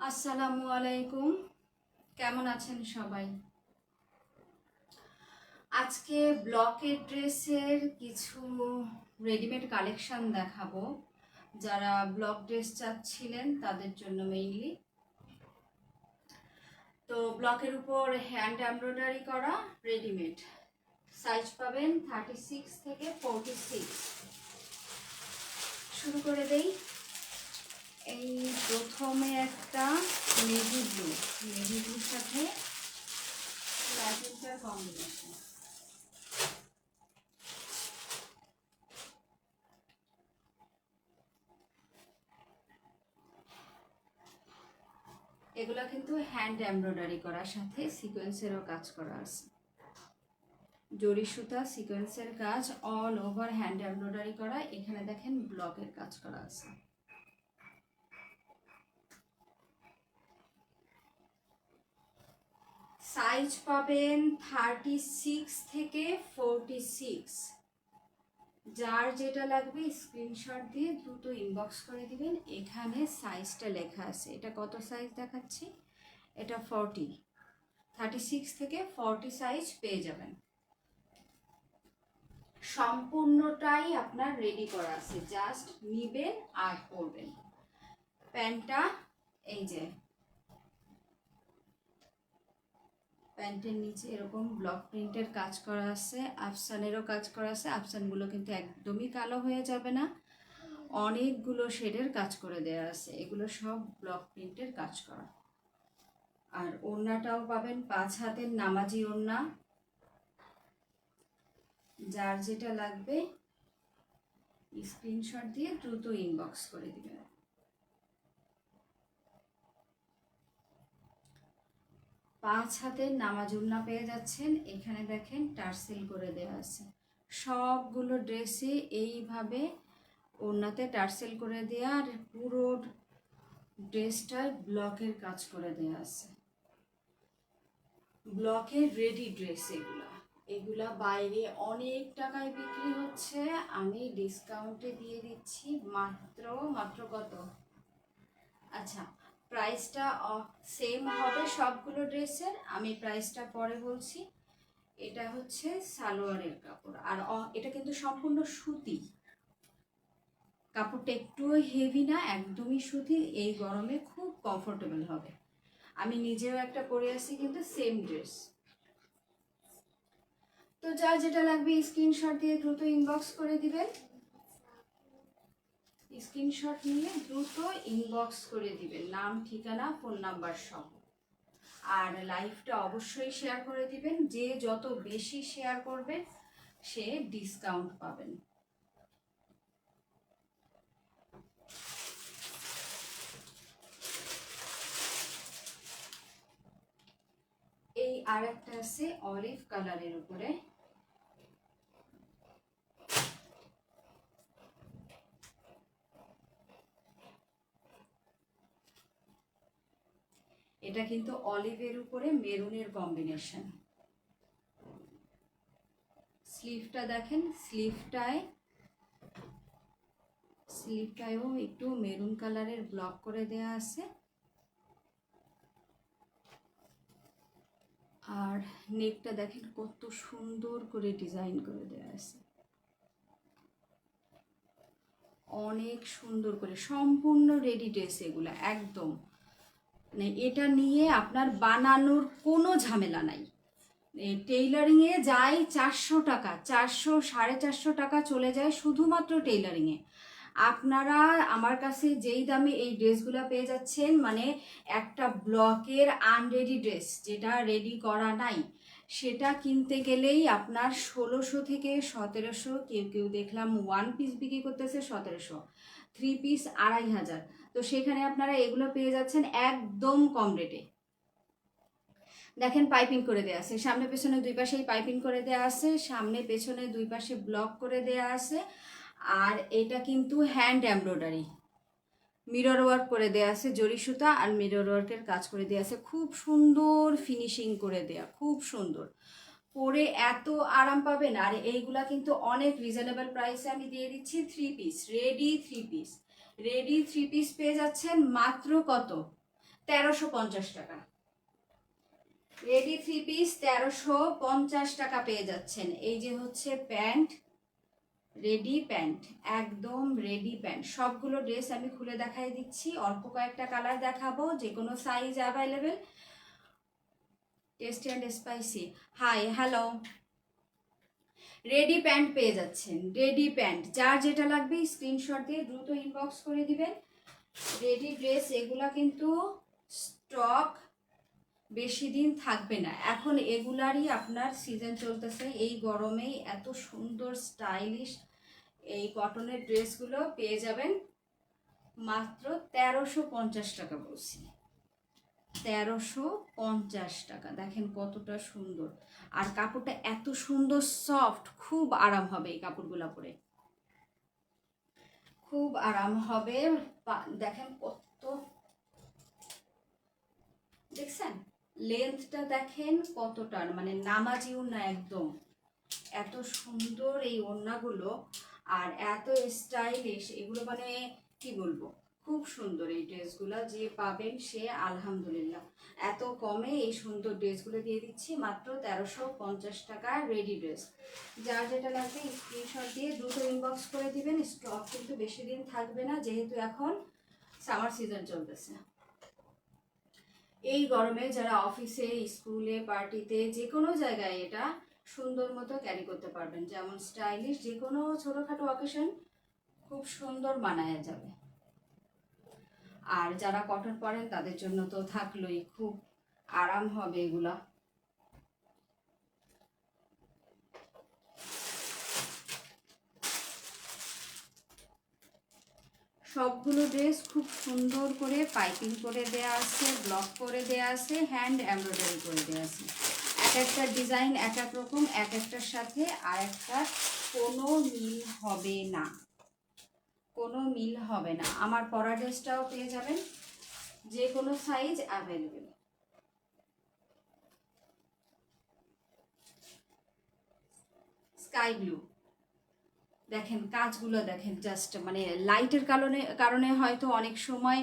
আসসালামু আলাইকুম, কেমন আছেন সবাই? আজকে ব্লকের ড্রেসের কিছু রেডিমেড কালেকশন দেখাবো। যারা ব্লক ড্রেস চাচ্ছিলেন তাদের জন্য মেইনলি। তো ব্লকের উপর হ্যান্ড এমব্রয়ডারি করা রেডিমেড সাইজ পাবেন 36 থেকে 46। শুরু করে দেই। এই প্রথমে একটা নেভি ব্লুর সাথে ল্যাভেন্ডার কম্বিনেশন। এগুলা কিন্তু হ্যান্ড এমব্রয়ডারি করার সাথে সিকোয়েন্সেরও কাজ করা আছে। জরি সুতা সিকোয়েন্সের কাজ, অল ওভার হ্যান্ড এমব্রয়ডারি করা। এখানে দেখেন ব্লকের কাজ করা আছে। সাইজ পাবেন 36 থেকে 46। যার যেটা লাগবে স্ক্রিনশট দিয়ে দ্রুত ইনবক্স করে দিবেন। এখানে সাইজটা লেখা আছে। এটা কত সাইজ দেখাচ্ছি? এটা 40, 36 থেকে 40 সাইজ পেয়ে যাবেন। সম্পূর্ণটাই আপনার রেডি করা আছে, জাস্ট নিবেন আর পরবেন। প্যান্টটা এই যে, প্যান্টের নিচে এরকম ব্লক প্রিন্টের কাজ করা আছে, আফসানেরও কাজ করা আছে। আফসানগুলো কিন্তু একদমই কালো হয়ে যাবে না, অনেকগুলো শেডের কাজ করে দেওয়া আছে। এগুলো সব ব্লক প্রিন্টের কাজ করা। আর ওড়নাটাও পাবেন 5 হাতের নামাজি ওড়না। যার যেটা লাগবে স্ক্রিনশট দিয়ে দ্রুত ইনবক্স করে দিবেন। পাঁচ হাতের নামাজ ওড়না পেয়ে যাচ্ছেন। এখানে দেখেন টার্সেল করে দেওয়া আছে। সবগুলো ড্রেসে এইভাবে ওড়নাতে টার্সেল করে দেওয়া, আর পুরো ড্রেসটায় ব্লকের কাজ করে দেওয়া আছে। ব্লকের রেডি ড্রেস এগুলা বাইরে অনেক টাকায় বিক্রি হচ্ছে, আমি ডিসকাউন্টে দিয়ে দিচ্ছি মাত্র কত? আচ্ছা, প্রাইসটা সেম হবে সবগুলো ড্রেসের, আমি প্রাইসটা পরে বলছি। এটা হচ্ছে সালোয়ারের কাপড়, আর এটা কিন্তু সম্পূর্ণ সুতি। কাপড়টা একটুও হেভি না, একদমই সুতি। এই গরমে খুব কমফোর্টেবল হবে। আমি নিজেও একটা পরে আছি কিন্তু সেম ড্রেস। তো যার যেটা লাগবে স্ক্রিনশট দিয়ে দ্রুত ইনবক্স করে দিবেন। স্ক্রিনশট নিয়ে দ্রুত ইনবক্স করে দিবেন, নাম, ঠিকানা, ফোন নাম্বার সহ। আর লাইভটা অবশ্যই শেয়ার করে দিবেন। যে যত বেশি শেয়ার করবেন সে ডিসকাউন্ট পাবেন। এই আর একটা আছে অলিভ কালারের উপরে। এটা কিন্তু অলিভের উপরে মেরুনের কম্বিনেশন। স্লিভটা দেখেন, স্লিভটায়ও একটু মেরুন কালারের ব্লক করে দেয়া আছে। আর নেকটা দেখেন কত সুন্দর করে ডিজাইন করে দেয়া আছে, অনেক সুন্দর করে। সম্পূর্ণ রেডি ড্রেস এগুলা, একদম মানে এটা নিয়ে আপনার বানানোর কোনো ঝামেলা নাই। টেইলারিংয়ে যায় 400 টাকা, 400 450 টাকা চলে যায় শুধুমাত্র টেইলারিংয়ে। আপনারা আমার কাছে যেই দামে এই ড্রেসগুলো পেয়ে যাচ্ছেন, মানে একটা ব্লকের আনরেডি ড্রেস যেটা রেডি করা নাই, সেটা কিনতে গেলেই আপনার 1600 থেকে 1700, কেউ দেখলাম 1 পিস বিক্রি করতেছে 1700, 3 পিস 2500। তো সেখানে আপনারা এগুলো পেয়ে যাচ্ছেন একদম কম রেটে। দেখেন পাইপিং করে দেওয়া আছে, সামনে পেছনে দুই পাশেই পাইপিং করে দেওয়া আছে, সামনে পেছনে দুই পাশে ব্লক করে দেওয়া আছে। আর এটা কিন্তু হ্যান্ড এমব্রয়ডারি, মিরর ওয়ার্ক করে দেওয়া আছে, জরি সুতা আর মিরর ওয়ার্কের কাজ করে দেওয়া আছে। খুব সুন্দর ফিনিশিং করে দেওয়া, খুব সুন্দর। পরে এত আরাম পাবেন। আর এইগুলা কিন্তু অনেক রিজনেবল প্রাইসে আমি দিয়ে দিচ্ছি। রেডি থ্রি পিস পেয়ে যাচ্ছেন মাত্র কত? 1350 টাকা। রেডি 3 পিস 1350 টাকা পেয়ে যাচ্ছেন। এই যে হচ্ছে প্যান্ট, রেডি প্যান্ট, একদম রেডি প্যান্ট। সবগুলো ড্রেস আমি খুলে দেখাই দিচ্ছি, অল্প কয়েকটা কালার দেখাবো, যে কোনো size available. Tasty and spicy, hi hello. Ready pant পেয়ে যাচ্ছেন, রেডি প্যান্ট। যার যেটা লাগবে স্ক্রিনশট দিয়ে দ্রুত ইনবক্স করে দিবেন। রেডি ড্রেস এগুলা কিন্তু স্টক বেশি দিন থাকবে না। এখন এগুলারই আপনার সিজন চলতেছে, এই গরমেই এত সুন্দর স্টাইলিশ এই কটনের ড্রেসগুলো পেয়ে যাবেন মাত্র 1350 টাকা বলছি। 1350 টাকা। দেখেন কতটা সুন্দর, আর কাপড়টা এত সুন্দর সফট, খুব আরাম হবে এই কাপড়গুলো পরে, খুব আরাম হবে। দেখেন কত, দেখছেন লেন্থটা দেখেন কতটা, মানে নামাজি ওড়না একদম। এত সুন্দর এই ওড়নাগুলো আর এত স্টাইলিশ এগুলো, মানে কি বলবো, খুব সুন্দর এই ড্রেসগুলো। যে পাবেন সে আলহামদুলিল্লাহ। এত কমে এই সুন্দর ড্রেসগুলো দিয়ে দিচ্ছি মাত্র 1350 টাকা রেডি ড্রেস। যার যেটা লাগবে স্ক্রিনশট দিয়ে দ্রুত ইনবক্স করে দিবেন। স্টক কিন্তু বেশি দিন থাকবে না, যেহেতু এখন সামার সিজন চলতেছে। এই গরমে যারা অফিসে, স্কুলে, পার্টিতে, যে কোনো জায়গায় এটা সুন্দর মতো ক্যারি করতে পারবেন। যেমন স্টাইলিশ, যে কোনো ছোটোখাটো অকেশন খুব সুন্দর মানায়া যাবে। আর যারা কটন পরেন তাদের জন্য তো থাকলোই, খুব আরাম হবে এগুলা। সবগুলো ড্রেস খুব সুন্দর করে পাইপিং করে দেয়া আছে, ব্লক করে দেয়া আছে, হ্যান্ড এমব্রয়ডারি করে দেয়া আছে। এক একটা ডিজাইন এক এক রকম, এক একটার সাথে আর একটা কোনো মিল হবে না, কোনো মিল হবে না। আমার পরা ড্রেসটাও পেয়ে যাবেন, যে কোনো সাইজ অ্যাভেলেবেল। স্কাই ব্লু, দেখেন কাজগুলো দেখেন, জাস্ট মানে লাইটের কারণে হয়তো অনেক সময়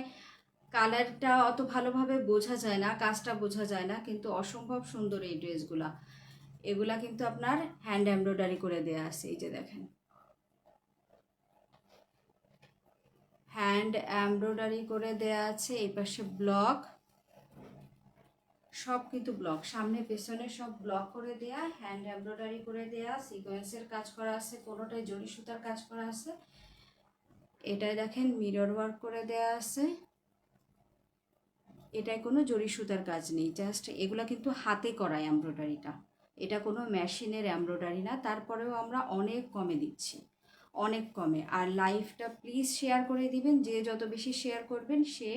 কালারটা অত ভালোভাবে বোঝা যায় না, কাজটা বোঝা যায় না, কিন্তু অসম্ভব সুন্দর এই ড্রেসগুলা। এগুলা কিন্তু আপনার হ্যান্ড এমব্রয়ডারি করে দেয়া আছে, এই যে দেখেন হ্যান্ড এমব্রয়ডারি করে দেয়া আছে। এই পাশে ব্লক, সব কিন্তু ব্লক, সামনে পেছনে সব ব্লক করে দেয়া, হ্যান্ড এমব্রয়ডারি করে দেয়া, সিকোয়েন্সের কাজ করা আছে, কোনোটাই জরি সুতার কাজ করা আছে। এটাই দেখেন মিরর ওয়ার্ক করে দেয়া আছে, এটায় কোনো জরি সুতার কাজ নেই, জাস্ট এগুলা কিন্তু হাতে করা এমব্রয়ডারিটা, এটা কোনো মেশিনের এমব্রয়ডারি না। তারপরেও আমরা অনেক কমে দিচ্ছি, অনেক কমে। আর লাইভটা প্লিজ শেয়ার করে দিবেন, যে যত বেশি শেয়ার করবেন সে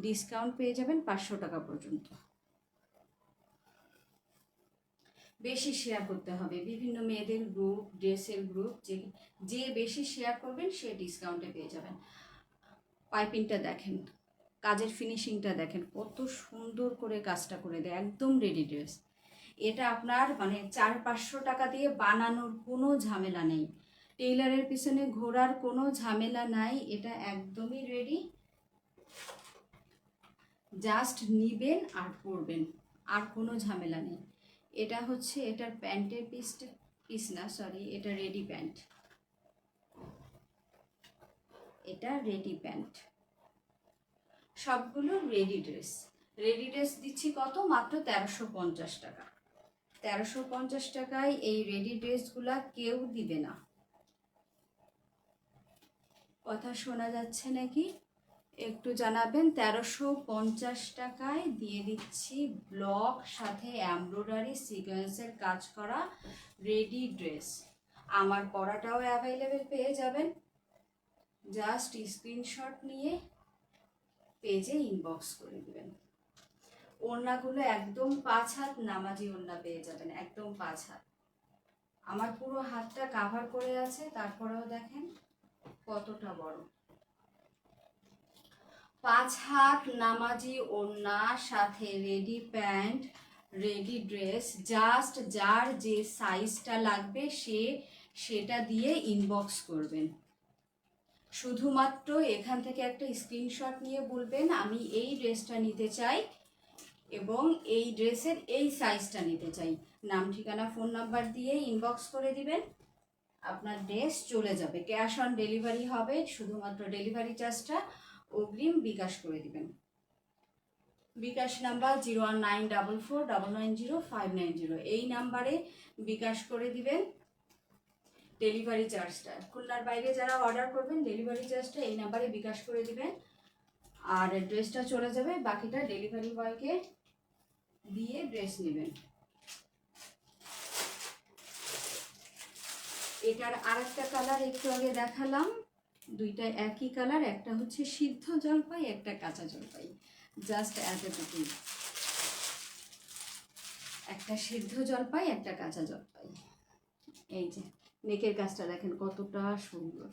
ডিসকাউন্ট পেয়ে যাবেন 500 টাকা পর্যন্ত। বেশি শেয়ার করতে হবে, বিভিন্ন মেয়েদের গ্রুপ, ড্রেসের গ্রুপ, যে বেশি শেয়ার করবেন সে ডিসকাউন্টে পেয়ে যাবেন। পাইপিংটা দেখেন, কাজের ফিনিশিংটা দেখেন, কত সুন্দর করে কাজটা করে দেয়, একদম রেডি ড্রেস। এটা আপনার মানে 400-500 টাকা দিয়ে বানানোর কোনো ঝামেলা নেই, টেইলারের পিছনে ঘোরার কোনো ঝামেলা নাই, এটা একদমই রেডি। জাস্ট নিবেন আর পরবেন, আর কোনো ঝামেলা নেই। এটা হচ্ছে এটার প্যান্টের পিস না, সরি, এটা রেডি প্যান্ট, এটা রেডি প্যান্ট। সবগুলো রেডি ড্রেস। রেডি ড্রেস দিচ্ছি কত, মাত্র 1350 টাকা। 1350 টাকায় এই রেডি ড্রেসগুলা কেউ দিবে না। কথা শোনা যাচ্ছে নাকি একটু জানাবেন। 1350 টাকায় দিয়ে দিচ্ছি ব্লক সাথে এমব্রয়ডারি সিকোয়েন্সের কাজ করা রেডি ড্রেস। আমার পরাটাও অ্যাভেলেবেল পেয়ে যাবেন, জাস্ট স্ক্রিনশট নিয়ে পেজে ইনবক্স করে দেবেন। ওড়নাগুলো একদম 5 হাত নামাজি ওড়না পেয়ে যাবেন, একদম 5 হাত। আমার পুরো হাতটা কাভার করে আছে, তারপরেও দেখেন কতটা বড়। 5 হাত নামাজি ওড়না সাথে ready pant, ready dress. Just যার যে সাইজটা লাগবে সে সেটা দিয়ে ইনবক্স করবেন। শুধুমাত্র এখান থেকে একটা স্ক্রিনশট নিয়ে বলবেন আমি এই ড্রেসটা নিতে চাই এবং এই ড্রেসের এই সাইজটা নিতে চাই। নাম ঠিকানা ফোন নাম্বার দিয়ে ইনবক্স করে দিবেন, আপনার ড্রেস চলে যাবে। ক্যাশ অন ডেলিভারি হবে, শুধুমাত্র ডেলিভারি চার্জটা অগ্রিম বিকাশ করে দিবেন। বিকাশ নাম্বার 01944990590, এই নাম্বারে বিকাশ করে দিবেন। ডেলিভারি চার্জটা খুলনার বাইরে যারা অর্ডার করবেন ডেলিভারি চার্জটা এই নাম্বারে বিকাশ করে দিবেন, আর ড্রেসটা চলে যাবে। বাকিটা ডেলিভারি বয়কে দিয়ে ড্রেস নেবেন। এটার আরেকটা কালার একটু আগে দেখালাম, দুইটা একই কালার, একটা হচ্ছে সিদ্ধ জলপাই, একটা কাঁচা জলপাই, জাস্ট এতটুকুই। একটা সিদ্ধ জলপাই, একটা কাঁচা জলপাই। এই যে নেকের কাজটা দেখেন কতটা সুন্দর,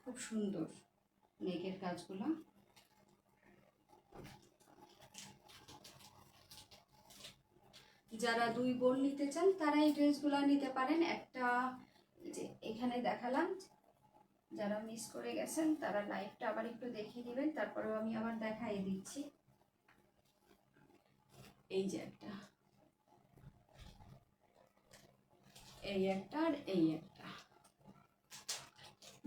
খুব সুন্দর নেকের কাজগুলো। যারা দুই বোন নিতে চান তারা এই ড্রেসগুলো নিতে পারেন। একটা যে এখানে দেখালাম, যারা মিস করে গেছেন তারা লাইভটা আবার একটু দেখিয়ে দিবেন, তারপরেও আমি আবার দেখাই দিচ্ছি। এই যে একটা, এই একটা, আর এই একটা,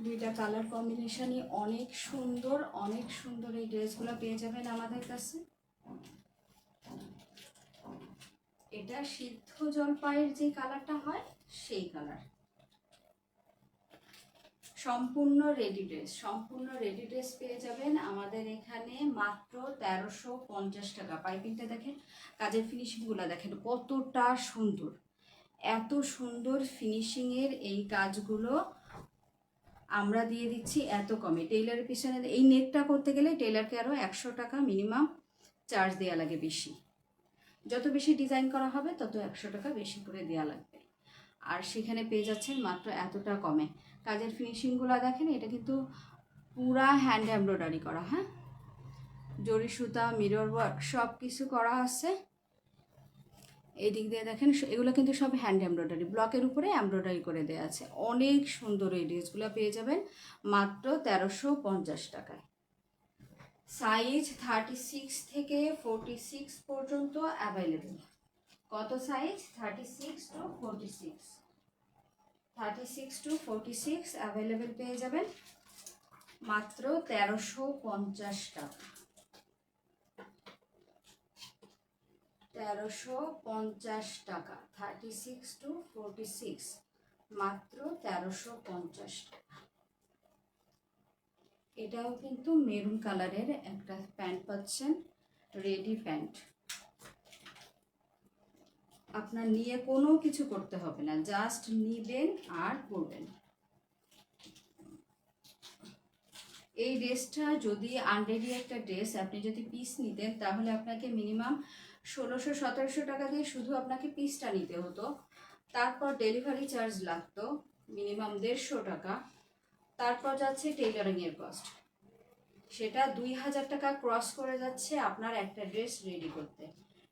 দুইটা কালার কম্বিনেশনই অনেক সুন্দর, অনেক সুন্দর। এই ড্রেসগুলো পেয়ে যাবেন আমাদের কাছে। এটা সিদ্ধ জলপাইয়ের যে কালারটা হয় সেই কালার। সম্পূর্ণ রেডি ড্রেস, সম্পূর্ণ রেডি ড্রেস পেয়ে যাবেন আমাদের এখানে মাত্র 1350 টাকা। পাইপিংটা দেখেন, কাজের ফিনিশিংগুলো দেখেন কতটা সুন্দর, এত সুন্দর ফিনিশিংয়ের এই কাজগুলো আমরা দিয়ে দিচ্ছি এত কমে। টেইলারের পিছনে এই নেকটা করতে গেলে টেইলারকে আরও 100 টাকা মিনিমাম চার্জ দেওয়া লাগে বেশি। যত বেশি ডিজাইন করা হবে তত 100 টাকা বেশি করে দেওয়া লাগবে, আর সেখানে পেয়ে যাচ্ছেন মাত্র এতটা কমে। কাজের ফিনিশিংগুলো দেখেন, এটা কিন্তু পুরা হ্যান্ড এমব্রয়ডারি করা, হ্যাঁ, জরি সুতা, মিরর ওয়ার্ক সব কিছু করা আছে। এই দিক দিয়ে দেখেন এগুলো কিন্তু সব হ্যান্ড এমব্রয়ডারি, ব্লকের উপরে এমব্রয়ডারি করে দেওয়া আছে। অনেক সুন্দর এই ড্রেসগুলো পেয়ে যাবেন মাত্র 1350 টাকায়। সাইজ 36 থেকে 46 পর্যন্ত অ্যাভেলেবেল। কত সাইজ? 36 to 46, 36 to 46 অ্যাভেলেবেল পেয়ে যাবেন মাত্র 1350 টাকা। 1350 টাকা, 36 to 46 মাত্র 1350 টাকা। এটাও কিন্তু মেরুন কালারের একটা প্যান্ট পাচ্ছেন, রেডি প্যান্ট। আপনার নিয়ে কোনো কিছু করতে হবে না, জাস্ট নিবেন আর পরবেন। এই ড্রেসটা যদি আনরেডি একটা ড্রেস আপনি যদি পিস নিতেন তাহলে আপনাকে মিনিমাম 1600-1700 টাকা দিয়ে শুধু আপনাকে পিসটা নিতে হতো। তারপর ডেলিভারি চার্জ লাগতো মিনিমাম 150 টাকা। তারপর যাচ্ছে টেইলারিংয়ের কস্ট, সেটা 2000 টাকা ক্রস করে যাচ্ছে আপনার একটা ড্রেস রেডি করতে।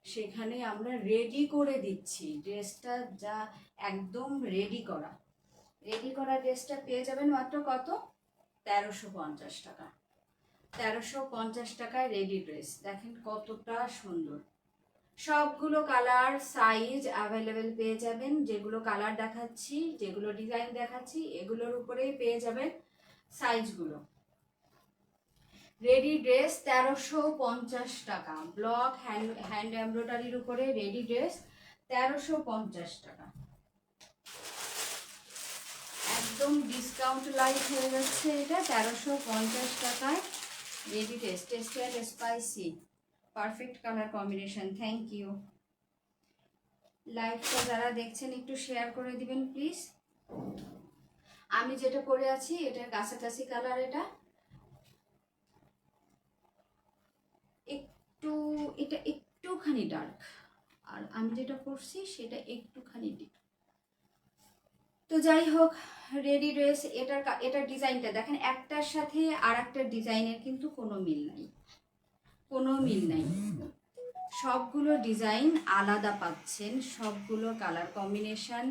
সেখানে আমরা রেডি করে দিচ্ছি ড্রেসটা, যা একদম রেডি করা ড্রেসটা পেয়ে যাবেন মাত্র কত? 1350 টাকা। 1350 টাকায় রেডি ড্রেস, দেখেন কতটা সুন্দর। সবগুলো কালার সাইজ অ্যাভেলেবেল পেয়ে যাবেন। যেগুলো কালার দেখাচ্ছি, যেগুলো ডিজাইন দেখাচ্ছি, এগুলোর উপরেই পেয়ে যাবেন সাইজগুলো। রেডি ড্রেস 1350 টাকা, ব্লক হ্যান্ড এমব্রয়ডারির উপরে রেডি ড্রেস 1350 টাকা। একদম ডিসকাউন্ট লাইট হয়ে যাচ্ছে এটা 1350 টাকায় রেডি ড্রেস। টেস্টি আর spicy, perfect colour combination. Thank you. লাইভটা যারা দেখছেন একটু শেয়ার করে দিবেন প্লিজ। আমি যেটা পরে আছি এটার কাছাকাছি কালার, এটা একটুখানি ডার্ক, আর আমি যেটা পরছি সেটা একটুখানি ডিপ। তো যাই হোক, রেডি ড্রেস। এটার ডিজাইনটা দেখেন, একটার সাথে আর একটা ডিজাইনের কিন্তু কোনো মিল নাই, কোনো মিল নাই। সবগুলো ডিজাইন আলাদা পাচ্ছেন, সবগুলো কালার কম্বিনেশন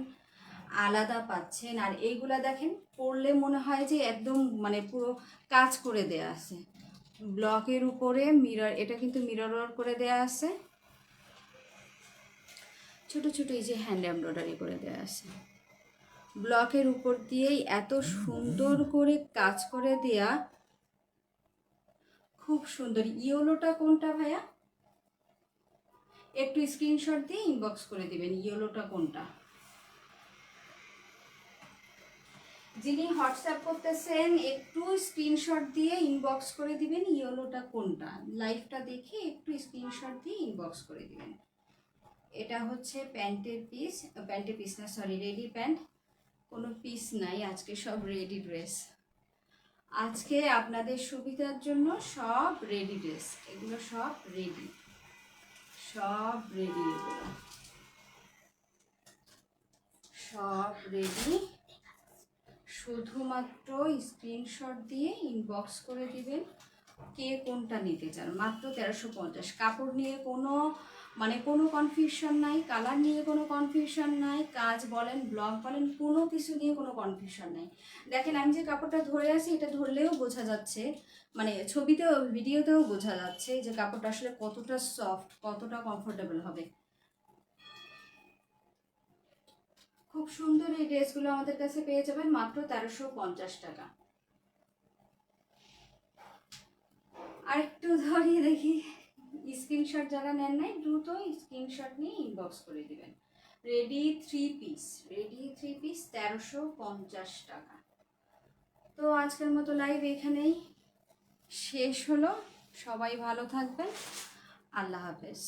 আলাদা পাচ্ছেন। আর এইগুলা দেখেন পরলে মনে হয় যে একদম মানে পুরো কাজ করে দেয়া আছে। ব্লকের উপরে মিরর, এটা কিন্তু মিরর ওয়ার্ক করে দেয়া আছে, ছোট ছোট এই যে হ্যান্ড এমব্রয়ডারি করে দেয়া আছে। ব্লকের উপর দিয়েই এত সুন্দর করে কাজ করে দেয়া, খুব সুন্দর। ইয়েলোটা কোনটা ভাইয়া? একটু স্ক্রিনশট দিয়ে ইনবক্স করে দিবেন ইয়েলোটা কোনটা। যিনি হোয়াটসঅ্যাপ করতেছেন একটু স্ক্রিনশট দিয়ে ইনবক্স করে দিবেন ইয়েলোটা কোনটা। লাইভটা দেখে একটু স্ক্রিনশট দিয়ে ইনবক্স করে দিবেন। এটা হচ্ছে প্যান্টের পিস না, সরি, রেডি প্যান্ট। কোনো পিস নাই, আজকে সব রেডি ড্রেস। আজকে আপনাদের সুবিধার জন্য সব রেডি ড্রেস, এগুলো সব রেডি, সব রেডি, এগুলো সব রেডি। শুধুমাত্র স্ক্রিনশট দিয়ে ইনবক্স করে দিবেন কে কোনটা নিতে চান। মাত্র 1350। কাপড় নিয়ে কোনো কনফিউশন নাই, কালার নিয়ে কোনো কনফিউশন নাই, কাজ বলেন ব্লক বলেন কোনো কিছু নিয়ে কোনো কনফিউশন নাই। দেখেন আমি যে কাপড়টা ধরে আছি, এটা ধরলেও বোঝা যাচ্ছে, মানে ছবিতেও ভিডিওতেও বোঝা যাচ্ছে যে কাপড়টা আসলে কতটা সফট, কতটা কমফোর্টেবল হবে। খুব সুন্দর এই ড্রেসগুলো আমাদের কাছে পেয়ে যাবেন মাত্র 1350 টাকা। আর একটু ধরিয়ে দেখি, স্ক্রিনশট যারা নেন নাই দ্রুত স্ক্রিনশট নিয়ে ইনবক্স করে দিবেন। রেডি 3 পিস, রেডি 3 পিস 1350 টাকা। তো আজকের মতো লাইভ এখানেই শেষ হলো। সবাই ভালো থাকবেন, আল্লাহ হাফেজ।